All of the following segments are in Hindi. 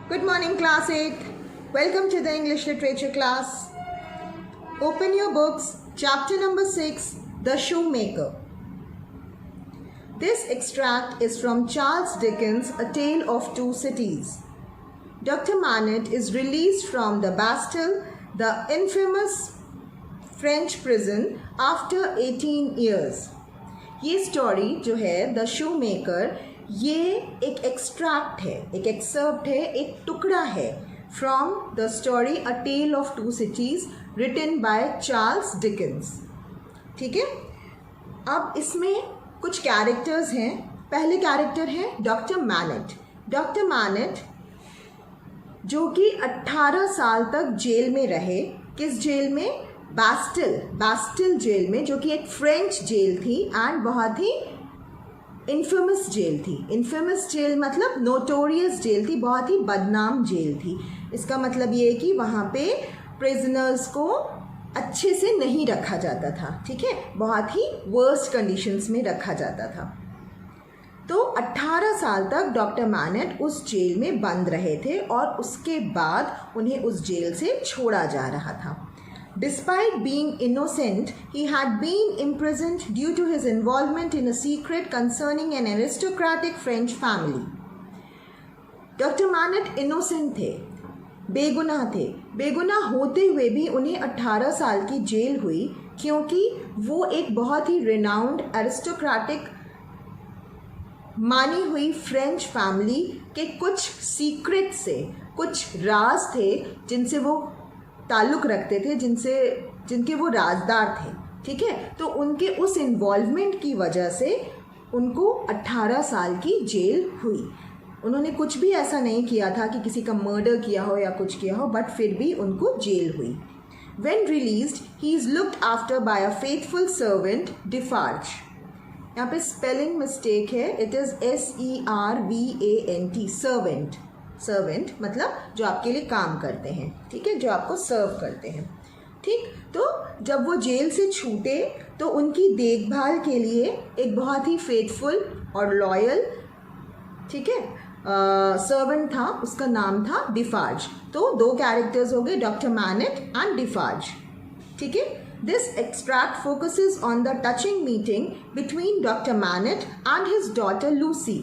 Good morning, class 8. Welcome to the English literature class. Open your books, chapter number 6, The Shoemaker. This extract is from Charles Dickens' A Tale of Two Cities. Dr. Manette is released from the Bastille, the infamous French prison, after 18 years. ये स्टोरी जो है द शू मेकर, ये एक एक्सट्रैक्ट है, एक एक्सर्प्ट है, एक टुकड़ा है from the story a tale of two cities written by Charles Dickens. ठीक है. अब इसमें कुछ कैरेक्टर्स हैं. पहले कैरेक्टर है डॉक्टर मैनेट. डॉक्टर मैनेट जो कि 18 साल तक जेल में रहे. किस जेल में? बास्टिल जेल में, जो कि एक फ्रेंच जेल थी एंड बहुत ही इन्फेमस जेल थी. इन्फेमस जेल मतलब नोटोरियस जेल थी, बहुत ही बदनाम जेल थी. इसका मतलब ये है कि वहाँ पे प्रिजनर्स को अच्छे से नहीं रखा जाता था. ठीक है, बहुत ही वर्स्ट कंडीशंस में रखा जाता था. तो 18 साल तक डॉक्टर मैनेट उस जेल में बंद रहे थे और उसके बाद उन्हें उस जेल से छोड़ा जा रहा था. Despite being innocent, he had been imprisoned due to his involvement in a secret concerning an aristocratic French family. Doctor MANET innocent थे, बेगुनाह थे. बेगुनाह होते हुए भी उन्हें 18 साल की जेल हुई क्योंकि वो एक बहुत ही रिनाउंड एरिस्टोक्रेटिक मानी हुई फ्रेंच फैमिली के कुछ सीक्रेट से, कुछ राज थे जिनसे वो ताल्लुक़ रखते थे, जिनके वो राजदार थे. ठीक है, तो उनके उस इन्वॉल्वमेंट की वजह से उनको 18 साल की जेल हुई. उन्होंने कुछ भी ऐसा नहीं किया था कि किसी का मर्डर किया हो या कुछ किया हो, बट फिर भी उनको जेल हुई. When released, he is looked after by a faithful servant, Defarge. यहाँ पे स्पेलिंग मिस्टेक है. It is SERVANT, servant. Servant मतलब जो आपके लिए काम करते हैं. ठीक है, जो आपको सर्व करते हैं. ठीक, तो जब वो जेल से छूटे तो उनकी देखभाल के लिए एक बहुत ही फेथफुल और लॉयल, ठीक है, सर्वेंट था. उसका नाम था डिफार्ज. तो दो कैरेक्टर्स हो गए, डॉक्टर मैनेट एंड डिफार्ज. ठीक है. This extract focuses on the touching meeting between Dr. Manette and his daughter Lucy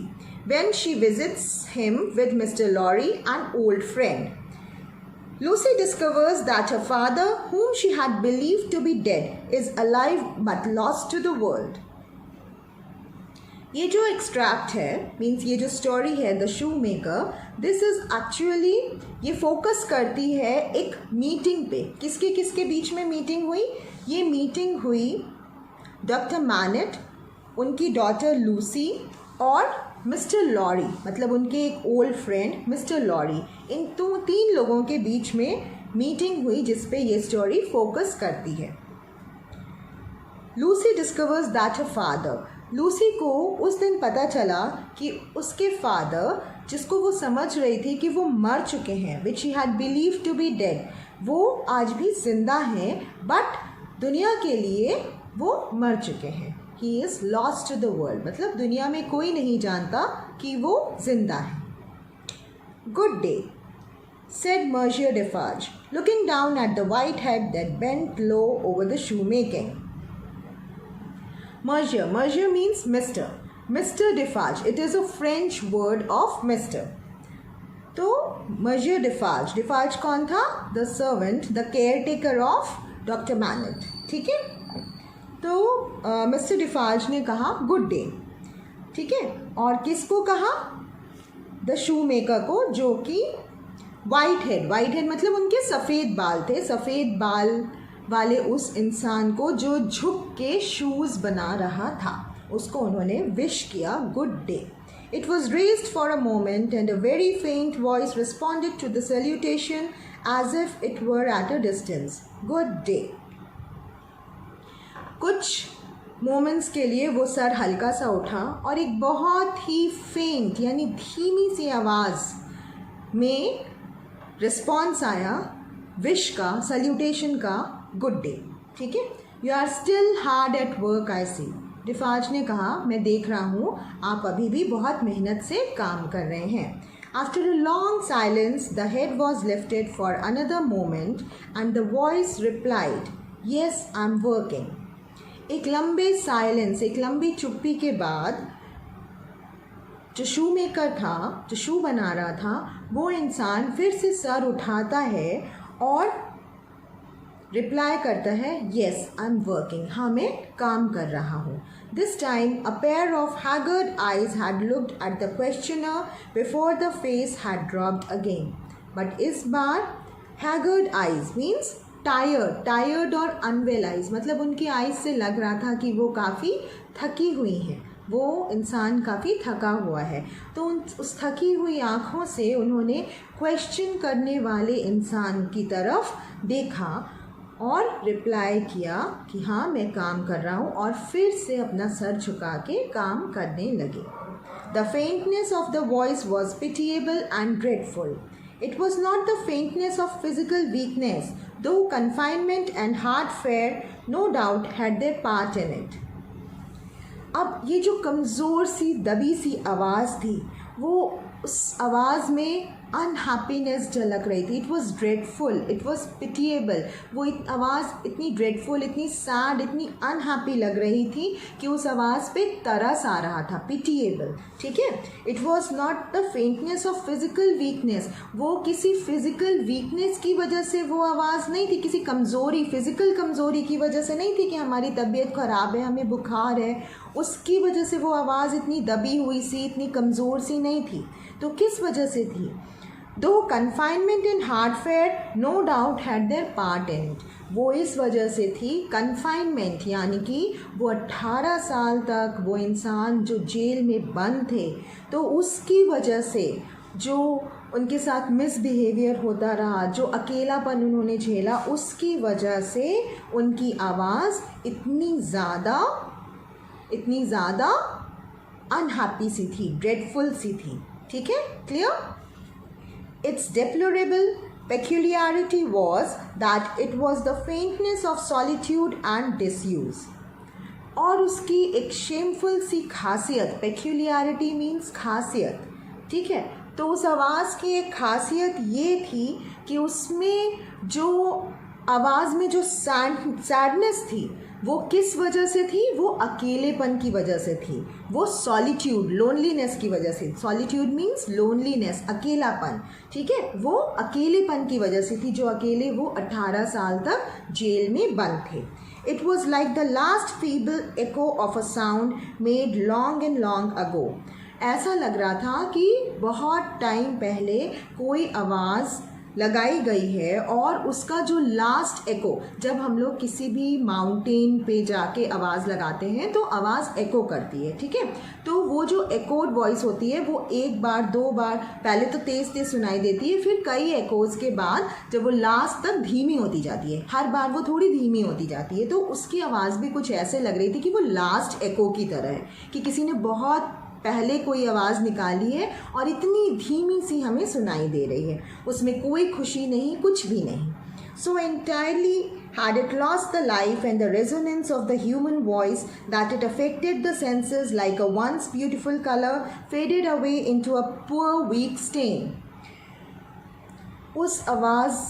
when she visits him with Mr. Lorry, an old friend. Lucy discovers that her father, whom she had believed to be dead, is alive but lost to the world. ये जो एक्सट्रैक्ट है, मीन्स ये जो स्टोरी है the shoe maker, this is actually, ये फोकस करती है एक मीटिंग पे. किसके किसके बीच में मीटिंग हुई? ये मीटिंग हुई डॉक्टर मैनेट, उनकी डॉटर लूसी और मिस्टर लॉरी, मतलब उनके एक ओल्ड फ्रेंड मिस्टर लॉरी. इन तीन लोगों के बीच में मीटिंग हुई जिस पे ये स्टोरी फोकस करती है. Lucy discovers that her father. Lucy को उस दिन पता चला कि उसके फादर, जिसको वो समझ रही थी कि वो मर चुके हैं, which he had believe to be dead, वो आज भी जिंदा हैं, बट दुनिया के लिए वो मर चुके हैं. He is lost to the world, मतलब दुनिया में कोई नहीं जानता कि वो जिंदा है. Good day, said Monsieur Defarge, looking down at the white head that bent low over the shoemaking. Monsieur means Mr. Mr. Defarge. It is a French word of Mr. तो Monsieur Defarge. Defarge कौन था? The servant, the caretaker of Dr. Manette. ठीक है. तो मिस्टर डिफार्ज ने कहा गुड डे. ठीक है. और किसको कहा? द शू मेकर को, जो कि वाइट हेड मतलब उनके सफ़ेद बाल थे. सफ़ेद बाल वाले उस इंसान को जो झुक के शूज़ बना रहा था, उसको उन्होंने विश किया good day. It was raised for a moment and a very faint voice responded to the salutation as if it were at a distance. Good day. कुछ मोमेंट्स के लिए वो सर हल्का सा उठा और एक बहुत ही फेंट यानी धीमी सी आवाज़ में रिस्पॉन्स आया विश का, सैल्यूटेशन का, गुड डे. ठीक है. You are still hard at work I see. Defarge ने कहा मैं देख रहा हूँ आप अभी भी बहुत मेहनत से काम कर रहे हैं. After a long silence, the head was lifted for another moment and the voice replied, "Yes, I'm working." एक लंबे साइलेंस, एक लंबी चुप्पी के बाद जो शू मेकर था, जो शू बना रहा था, वो इंसान फिर से सर उठाता है और रिप्लाई करता है, "येस आई एम वर्किंग", हाँ मैं काम कर रहा हूँ। This time a pair of haggard eyes had looked at the questioner before the face had dropped again. But इस बार हैगर्ड आइज मीन्स टायर्ड और अनवेल आइज, मतलब उनकी आइज से लग रहा था कि वो काफ़ी थकी हुई हैं, वो इंसान काफ़ी थका हुआ है। तो उस थकी हुई आँखों से उन्होंने क्वेश्चन करने वाले इंसान की तरफ देखा और रिप्लाई किया कि हाँ मैं काम कर रहा हूँ, और फिर से अपना सर झुका के काम करने लगे। The faintness of the voice was pitiable and dreadful. It was not the faintness of physical weakness, though confinement and hard fare no doubt had their part in it. अब ये जो कमज़ोर सी दबी सी आवाज़ थी, वो उस आवाज़ में अनहैप्पीनेस झलक रही थी। It was dreadful, it was pitiable. वो आवाज़ इतनी ड्रेडफुल, इतनी सैड, इतनी अनहैप्पी लग रही थी कि उस आवाज़ पे तरस आ रहा था, पिटिएबल। ठीक है, it was not the faintness of physical weakness, वो किसी फिजिकल वीकनेस की वजह से वो आवाज़ नहीं थी, किसी कमज़ोरी, फिजिकल कमज़ोरी की वजह से नहीं थी कि हमारी तबीयत ख़राब है, हमें बुखार है, उसकी वजह से वो आवाज़ इतनी दबी हुई सी, इतनी कमज़ोर सी नहीं थी। तो किस वजह से थी? Though confinement in hard fare no doubt had their part in it, वो इस वजह से थी, कन्फाइनमेंट यानी कि वो 18 साल तक वो इंसान जो जेल में बंद थे, तो उसकी वजह से जो उनके साथ मिसबिहेवियर होता रहा, जो अकेलापन उन्होंने झेला, उसकी वजह से उनकी आवाज़ इतनी ज़्यादा अनहैप्पी सी थी, ड्रेडफुल सी थी। ठीक है, clear? Its deplorable peculiarity was that it was the faintness of solitude and disuse. और उसकी एक शेमफुल सी खासियत, peculiarity means खासियत, ठीक है, तो उस आवाज़ की एक खासियत ये थी कि उसमें जो आवाज़ में जो सैडनेस थी, वो किस वजह से थी? वो अकेलेपन की वजह से थी, वो सॉलिट्यूड, लोनलीनेस की वजह से। सॉलिट्यूड मीन्स लोनलीनेस, अकेलापन, ठीक है, वो अकेलेपन की वजह से थी, जो अकेले वो 18 साल तक जेल में बंद थे। It was like the last feeble echo of a sound made long and long ago. ऐसा लग रहा था कि बहुत टाइम पहले कोई आवाज़ लगाई गई है और उसका जो लास्ट एको, जब हम लोग किसी भी माउंटेन पे जाके आवाज़ लगाते हैं तो आवाज़ एको करती है, ठीक है, तो वो जो एकोड वॉइस होती है वो एक बार, दो बार पहले तो तेज़ तेज़ सुनाई देती है, फिर कई एकोज़ के बाद जब वो लास्ट तक धीमी होती जाती है, हर बार वो थोड़ी धीमी होती जाती है, तो उसकी आवाज़ भी कुछ ऐसे लग रही थी कि वो लास्ट एको की तरह है, कि किसी ने बहुत पहले कोई आवाज़ निकाली है और इतनी धीमी सी हमें सुनाई दे रही है, उसमें कोई खुशी नहीं, कुछ भी नहीं। So entirely had it lost the life and the resonance of the human voice that it affected the senses like a once beautiful color faded away into a poor weak stain. उस आवाज़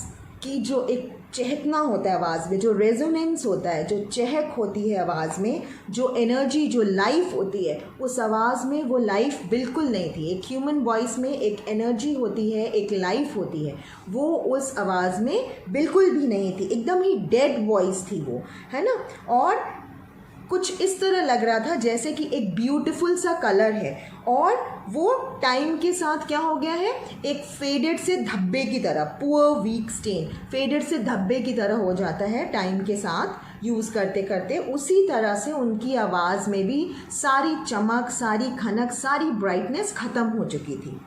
की जो एक चहकना होता है आवाज़ में, जो रेजोनेंस होता है, जो चहक होती है आवाज़ में, जो एनर्जी, जो लाइफ होती है, उस आवाज़ में वो लाइफ बिल्कुल नहीं थी। एक ह्यूमन वॉइस में एक एनर्जी होती है, एक लाइफ होती है, वो उस आवाज़ में बिल्कुल भी नहीं थी, एकदम ही डेड वॉइस थी वो, है ना। और कुछ इस तरह लग रहा था जैसे कि एक ब्यूटीफुल सा कलर है और वो टाइम के साथ क्या हो गया है, एक फेडेड से धब्बे की तरह, पुअर वीक स्टेन, फेडेड से धब्बे की तरह हो जाता है टाइम के साथ यूज़ करते करते। उसी तरह से उनकी आवाज़ में भी सारी चमक, सारी खनक, सारी ब्राइटनेस ख़त्म हो चुकी थी।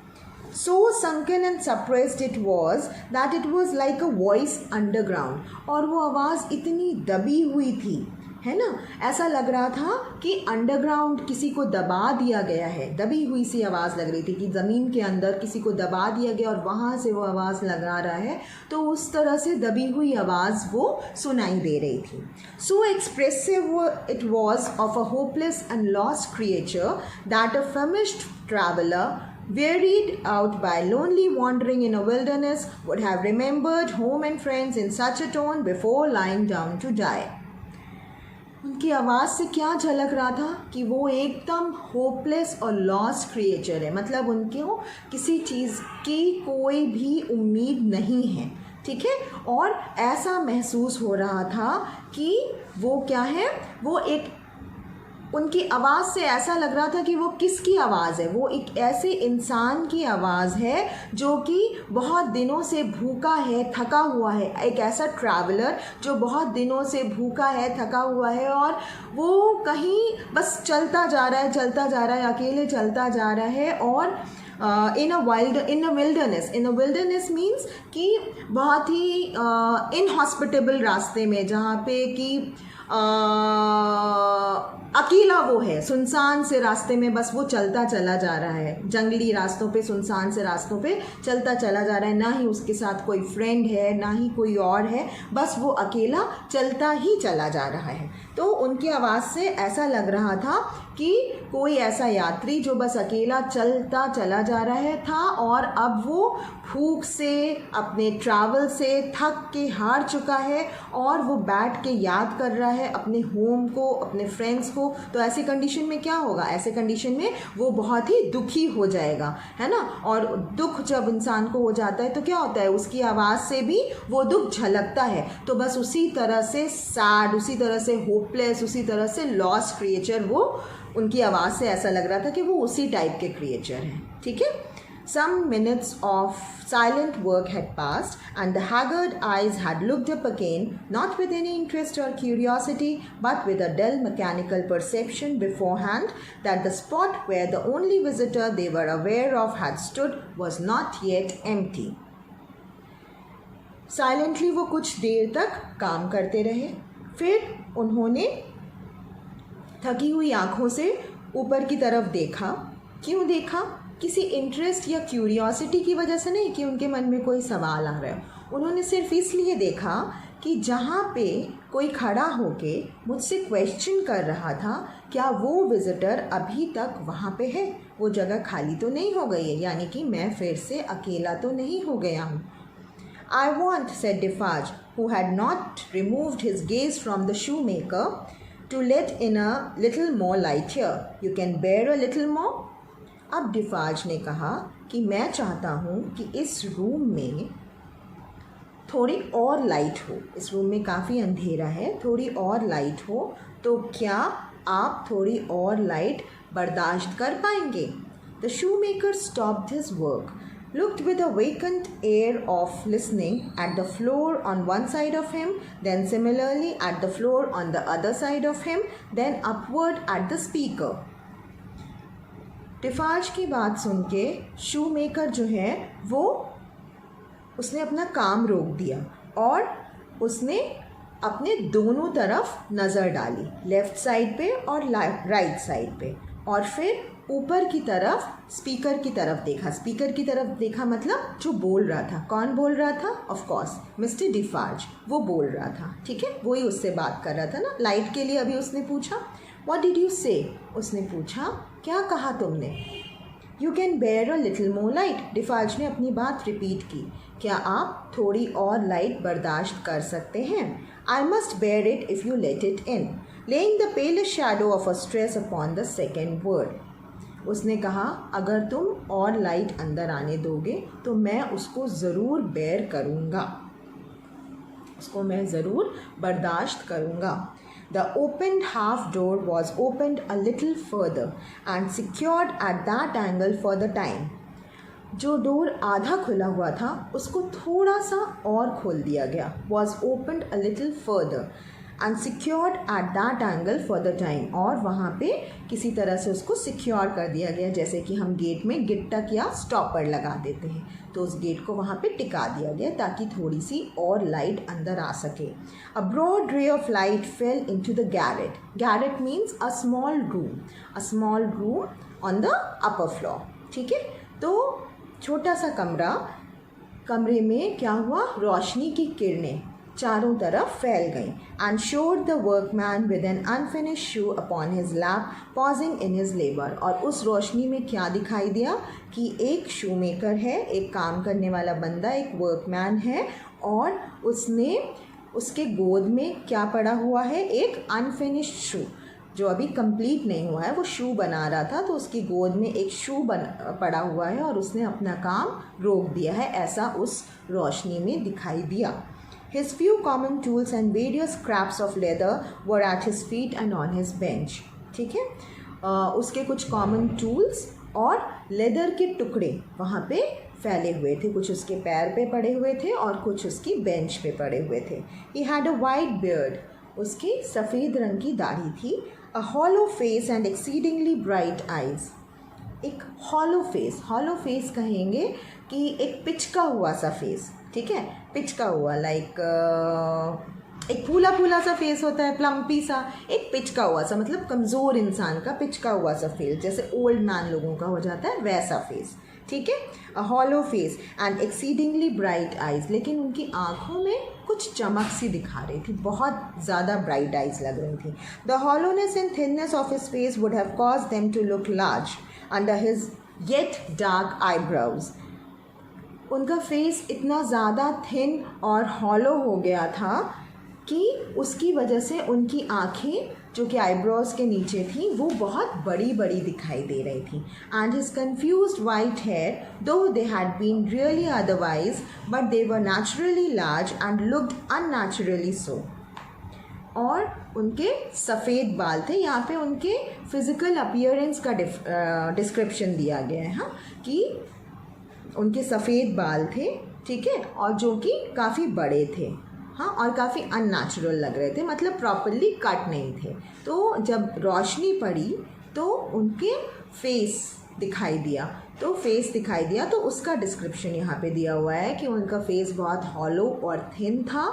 So sunken and suppressed it was that it was like a voice underground, और वो आवाज़ इतनी दबी हुई थी, है ना, ऐसा लग रहा था कि अंडरग्राउंड किसी को दबा दिया गया है, दबी हुई सी आवाज़ लग रही थी कि ज़मीन के अंदर किसी को दबा दिया गया और वहाँ से वो आवाज़ लगा रहा है, तो उस तरह से दबी हुई आवाज़ वो सुनाई दे रही थी। So expressive it was of a hopeless and lost creature that a famished traveller wearied out by lonely wandering in a wilderness, would have remembered home and friends in such a tone before lying down to die. उनकी आवाज़ से क्या झलक रहा था कि वो एकदम होपलेस और लॉस्ट क्रिएचर है, मतलब उनको किसी चीज़ की कोई भी उम्मीद नहीं है, ठीक है। और ऐसा महसूस हो रहा था कि वो क्या है, वो एक, उनकी आवाज़ से ऐसा लग रहा था कि वो किसकी आवाज़ है, वो एक ऐसे इंसान की आवाज़ है जो कि बहुत दिनों से भूखा है, थका हुआ है, एक ऐसा ट्रैवलर जो बहुत दिनों से भूखा है, थका हुआ है और वो कहीं बस चलता जा रहा है, अकेले चलता जा रहा है। और इन अ विल्डरनेस मीन्स कि बहुत ही इनहॉस्पिटेबल रास्ते में, जहाँ पे कि अकेला वो है, सुनसान से रास्ते में बस वो चलता चला जा रहा है, जंगली रास्तों पे, सुनसान से रास्तों पे चलता चला जा रहा है, ना ही उसके साथ कोई फ्रेंड है, ना ही कोई और है, बस वो अकेला चलता ही चला जा रहा है। तो उनकी आवाज़ से ऐसा लग रहा था कि कोई ऐसा यात्री जो बस अकेला चलता चला जा रहा है था और अब वो भूख से, अपने ट्रैवल से थक के हार चुका है और वो बैठ के याद कर रहा है अपने होम को, अपने फ्रेंड्स को। तो ऐसी कंडीशन में क्या होगा, ऐसे कंडीशन में वो बहुत ही दुखी हो जाएगा, है ना। और दुख जब इंसान को हो जाता है तो क्या होता है, उसकी आवाज़ से भी वो दुख झलकता है। तो बस उसी तरह से सैड, उसी तरह से होपलेस, उसी तरह से लॉस्ट क्रिएचर, वो उनकी आवाज़ से ऐसा लग रहा था कि वो उसी टाइप के क्रिएचर हैं, ठीक है। Some minutes of silent work had passed, and the haggard eyes had looked up again, not with any interest or curiosity, but with a dull mechanical perception beforehand that the spot where the only visitor they were aware of had stood was not yet empty. Silently वो कुछ देर तक काम करते रहे, फिर उन्होंने थकी हुई आँखों से ऊपर की तरफ देखा। क्यों देखा? किसी इंटरेस्ट या क्यूरियोसिटी की वजह से नहीं कि उनके मन में कोई सवाल आ रहा है, उन्होंने सिर्फ इसलिए देखा कि जहाँ पे कोई खड़ा होके मुझसे क्वेश्चन कर रहा था, क्या वो विज़िटर अभी तक वहाँ पे है, वो जगह खाली तो नहीं हो गई है, यानी कि मैं फिर से अकेला तो नहीं हो गया हूँ। I want, said Defarge, who had not removed his gaze from the shoemaker, to let in a little more light here. You can bear a little more? अब डिफार्ज ने कहा कि मैं चाहता हूँ कि इस रूम में थोड़ी और लाइट हो, इस रूम में काफ़ी अंधेरा है, थोड़ी और लाइट हो, तो क्या आप थोड़ी और लाइट बर्दाश्त कर पाएंगे? The shoe maker stopped his work, looked with a vacant air of listening at the floor on one side of him, then similarly at the floor on the other side of him, then upward at the speaker. डिफार्ज की बात सुन के शू मेकर जो है वो उसने अपना काम रोक दिया और उसने अपने दोनों तरफ नज़र डाली, लेफ़्ट साइड पे और राइट साइड पे, और फिर ऊपर की तरफ स्पीकर की तरफ देखा। स्पीकर की तरफ देखा मतलब जो बोल रहा था, कौन बोल रहा था? ऑफ कोर्स मिस्टर डिफार्ज, वो बोल रहा था, ठीक है, वही उससे बात कर रहा था ना। लाइट के लिए अभी उसने पूछा, व्हाट डिड यू से? उसने पूछा, क्या कहा तुमने? You can bear a little more light. Defarge ने अपनी बात रिपीट की, क्या आप थोड़ी और लाइट बर्दाश्त कर सकते हैं? I must bear it if you let it in, laying the palest shadow of a stress upon the second word. उसने कहा, अगर तुम और लाइट अंदर आने दोगे तो मैं उसको ज़रूर बेयर करूँगा, उसको मैं ज़रूर बर्दाश्त करूँगा। The opened half door was opened a little further and secured at that angle for the time. जो डोर आधा खुला हुआ था उसको थोड़ा सा और खोल दिया गया, was opened a little further and secured at that angle for the time, और वहाँ पे किसी तरह से उसको सिक्योर कर दिया गया, जैसे कि हम गेट में गिट्टक या स्टॉपर लगा देते हैं, तो उस गेट को वहाँ पे टिका दिया गया ताकि थोड़ी सी और लाइट अंदर आ सके। A broad ray of light fell into the garret. Garret means a small room on the upper floor, ठीक है। तो छोटा सा कमरा, कमरे में क्या हुआ, रोशनी की किरणें चारों तरफ फैल गईं and showed the workman with an unfinished shoe upon his lap pausing in his labour. और उस रोशनी में क्या दिखाई दिया कि एक शू मेकर है, एक काम करने वाला बंदा, एक वर्कमैन है, और उसने उसके गोद में क्या पड़ा हुआ है, एक अनफिनिश्ड शू जो अभी कंप्लीट नहीं हुआ है, वो शू बना रहा था, तो उसकी गोद में एक शू पड़ा हुआ है और उसने अपना काम रोक दिया है, ऐसा उस रोशनी में दिखाई दिया। His few common tools and various scraps of leather were at his feet and on his bench। ठीक है, उसके कुछ कॉमन टूल्स और लेदर के टुकड़े वहाँ पे फैले हुए थे, कुछ उसके पैर पे पड़े हुए थे और कुछ उसकी बेंच पे पड़े हुए थे। He had a white beard, उसकी सफ़ेद रंग की दाढ़ी थी। A hollow face and exceedingly bright eyes। एक hollow face कहेंगे कि एक पिचका हुआ सा फेस, ठीक है, पिचका हुआ, लाइक एक फूला फूला सा फेस होता है, प्लम्पी सा, एक पिचका हुआ सा, मतलब कमज़ोर इंसान का पिचका हुआ सा फेस, जैसे ओल्ड मैन लोगों का हो जाता है वैसा फेस, ठीक है। A hollow face and exceedingly bright eyes, लेकिन उनकी आँखों में कुछ चमक सी दिखा रही थी, बहुत ज़्यादा ब्राइट आइज़ लग रही थी। The hollowness and thinness of his face would have caused them to look large under his yet dark eyebrows. उनका फेस इतना ज़्यादा थिन और हॉलो हो गया था कि उसकी वजह से उनकी आँखें जो कि आईब्रोज के नीचे थी वो बहुत बड़ी बड़ी दिखाई दे रही थी। And his confused white hair though they had been really otherwise but they were naturally large and looked unnaturally so. और उनके सफ़ेद बाल थे, यहाँ पे उनके फिज़िकल अपीयरेंस का डिस्क्रिप्शन दिया गया है, हाँ, कि उनके सफ़ेद बाल थे, ठीक है, और जो कि काफ़ी बड़े थे, हाँ, और काफ़ी अननेचुरल लग रहे थे, मतलब प्रॉपरली कट नहीं थे। तो जब रोशनी पड़ी तो उनके फेस दिखाई दिया, तो उसका डिस्क्रिप्शन यहाँ पे दिया हुआ है कि उनका फेस बहुत हॉलो और थिन था,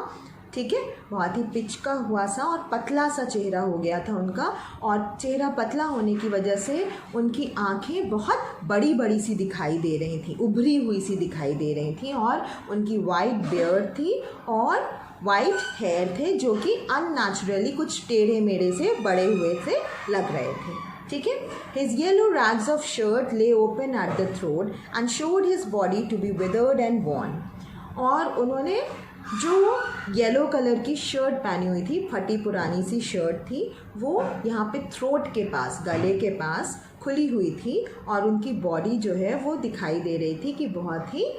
ठीक है, बहुत ही पिचका हुआ सा और पतला सा चेहरा हो गया था उनका, और चेहरा पतला होने की वजह से उनकी आंखें बहुत बड़ी बड़ी सी दिखाई दे रही थी, उभरी हुई सी दिखाई दे रही थी, और उनकी वाइट बियर्ड थी और वाइट हेयर थे जो कि अननेचुरली कुछ टेढ़े मेढ़े से बड़े हुए से लग रहे थे, ठीक है। His yellow rags of shirt lay open at the throat and showed his body to be withered and worn. और उन्होंने जो येलो कलर की शर्ट पहनी हुई थी, फटी पुरानी सी शर्ट थी, वो यहाँ पे थ्रोट के पास, गले के पास खुली हुई थी, और उनकी बॉडी जो है वो दिखाई दे रही थी कि बहुत ही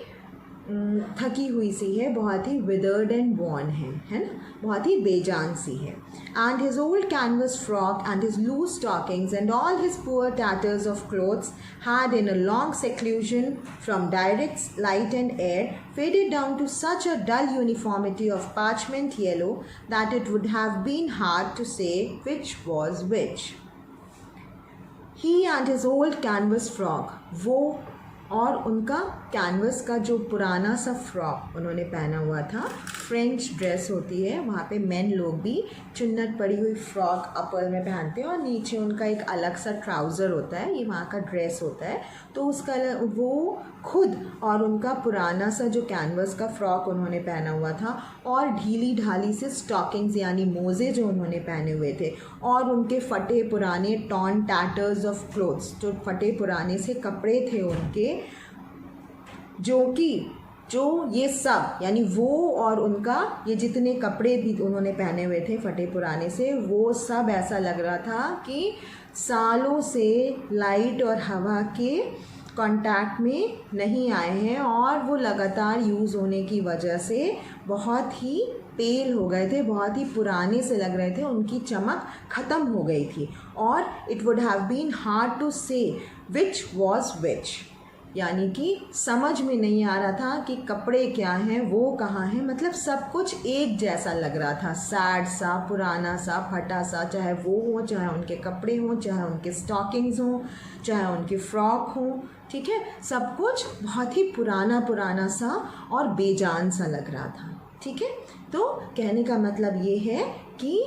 थकी हुई सी है, बहुत ही विदर्ड एंड वॉर्न है ना, बहुत ही बेजान सी है। And his old canvas frock and his loose stockings and all his poor tatters of clothes had in a long seclusion from direct light and air faded down to such a dull uniformity of parchment yellow that it would have been hard to say which was which. He and his old canvas frock, वो और उनका कैनवस का जो पुराना सा फ्रॉक उन्होंने पहना हुआ था, फ्रेंच ड्रेस होती है, वहाँ पे मेन लोग भी चुन्नट पड़ी हुई फ्रॉक अपर में पहनते हैं और नीचे उनका एक अलग सा ट्राउज़र होता है, ये वहाँ का ड्रेस होता है। तो उसका वो खुद और उनका पुराना सा जो कैनवस का फ्रॉक उन्होंने पहना हुआ था, और ढीली ढाली से स्टॉकिंग्स यानी मोज़े जो उन्होंने पहने हुए थे, और उनके फटे पुराने टॉर्न टैटर्स ऑफ क्लोथ्स, जो फटे पुराने से कपड़े थे उनके, जो ये सब यानी वो और उनका ये जितने कपड़े भी उन्होंने पहने हुए थे फटे पुराने से, वो सब ऐसा लग रहा था कि सालों से लाइट और हवा के कांटेक्ट में नहीं आए हैं, और वो लगातार यूज़ होने की वजह से बहुत ही पेल हो गए थे, बहुत ही पुराने से लग रहे थे, उनकी चमक ख़त्म हो गई थी। और it would have been hard to say which was which, यानी कि समझ में नहीं आ रहा था कि कपड़े क्या हैं, वो कहाँ हैं, मतलब सब कुछ एक जैसा लग रहा था, सैड सा, पुराना सा, फटा सा, चाहे वो हो, चाहे उनके कपड़े हों, चाहे उनके स्टॉकिंग्स हों, चाहे उनकी फ्रॉक हों, ठीक है, सब कुछ बहुत ही पुराना पुराना सा और बेजान सा लग रहा था, ठीक है। तो कहने का मतलब ये है कि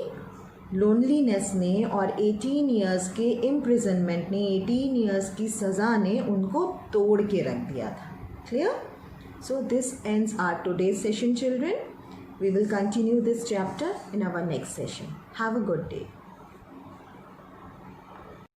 लोनलीनेस ने और 18 इयर्स के इम्प्रिजनमेंट ने, 18 इयर्स की सज़ा ने उनको तोड़ के रख दिया था। Clear? So this ends our today's session children. We will continue this chapter in our next session. Have a good day.